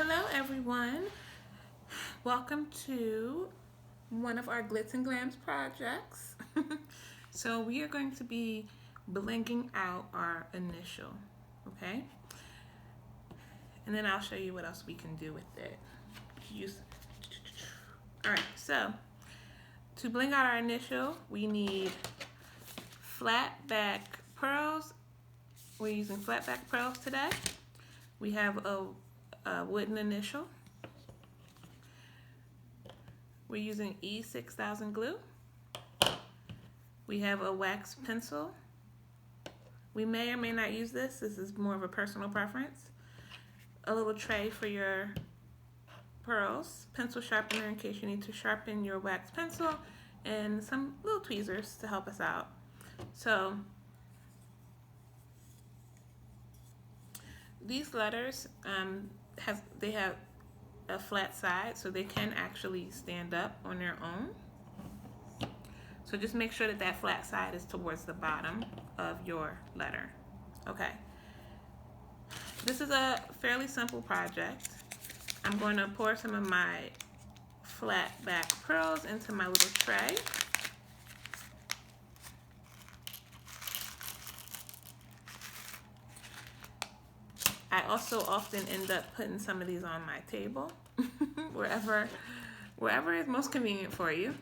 Hello everyone, welcome to one of our Glitz and Glams projects. So we are going to be blinging out our initial, okay? And then I'll show you what else we can do with it. Alright, so to bling out our initial, we need flat back pearls. We're using flat back pearls today. We have a wooden initial. We're using E6000 glue. We have a wax pencil. We may or may not use this. This is more of a personal preference. A little tray for your pearls, pencil sharpener in case you need to sharpen your wax pencil, and some little tweezers to help us out. So these letters have a flat side, so they can actually stand up on their own. So just make sure that that flat side is towards the bottom of your letter. Okay. This is a fairly simple project. I'm going to pour some of my flat back pearls into my little tray. I also often end up putting some of these on my table, wherever is most convenient for you.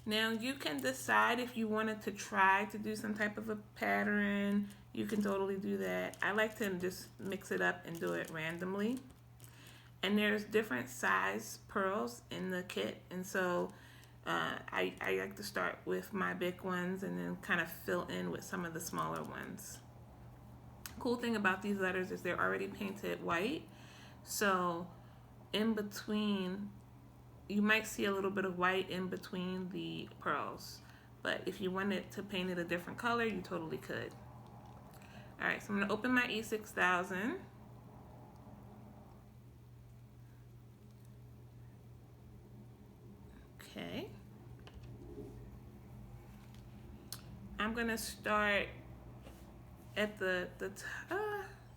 Now you can decide if you wanted to try to do some type of a pattern. You can totally do that. I like to just mix it up and do it randomly. And there's different size pearls in the kit, and so I like to start with my big ones and then kind of fill in with some of the smaller ones. Cool thing about these letters is they're already painted white, so in between you might see a little bit of white in between the pearls, but if you wanted to paint it a different color, you totally could. Alright, so I'm going to open my E6000. Okay. I'm going to start at the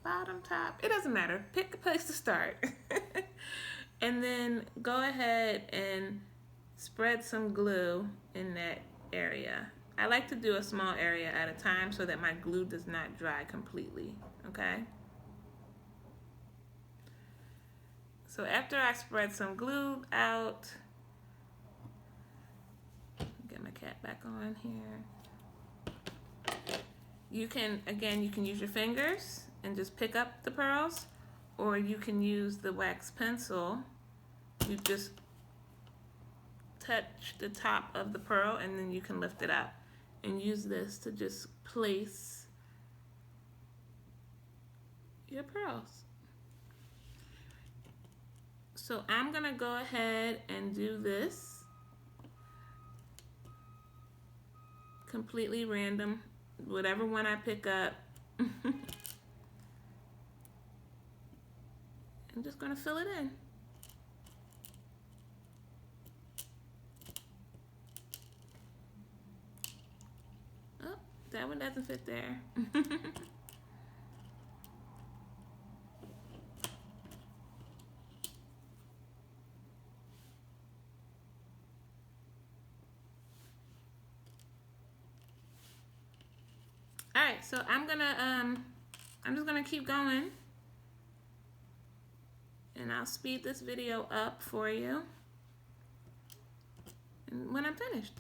bottom top. It doesn't matter. Pick a place to start. And then go ahead and spread some glue in that area. I like to do a small area at a time so that my glue does not dry completely, okay? So after I spread some glue out, get my cat back on here. You can, again, you can use your fingers and just pick up the pearls, or you can use the wax pencil. You just touch the top of the pearl and then you can lift it up and use this to just place your pearls. So I'm gonna go ahead and do this completely random, whatever one I pick up. I'm just gonna fill it in. Oh, that one doesn't fit there. All right, so I'm just gonna keep going. And I'll speed this video up for you and when I'm finished.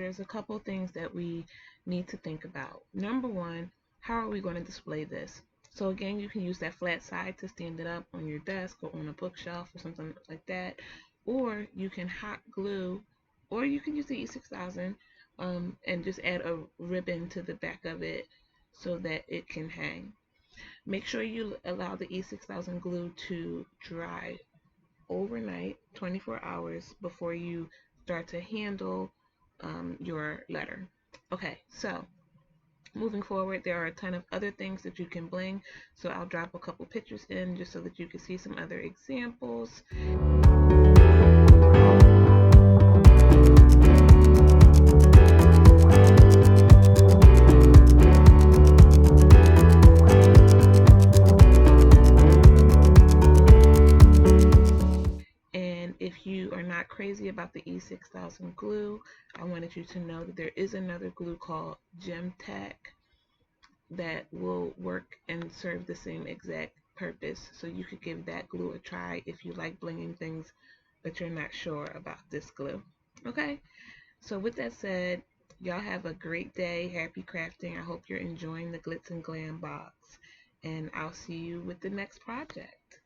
there's a couple things that we need to think about. Number one, how are we going to display this? So again, you can use that flat side to stand it up on your desk or on a bookshelf or something like that. Or you can hot glue, or you can use the E6000 and just add a ribbon to the back of it so that it can hang. Make sure you allow the E6000 glue to dry overnight, 24 hours, before you start to handle your letter. Okay, so moving forward, there are a ton of other things that you can bling, so I'll drop a couple pictures in just so that you can see some other examples. And if you are not crazy about the E6000 glue, I wanted you to know that there is another glue called Gem Tack that will work and serve the same exact purpose. So you could give that glue a try if you like blinging things but you're not sure about this glue. Okay, so with that said, y'all have a great day. Happy crafting. I hope you're enjoying the glitz and glam box, and I'll see you with the next project.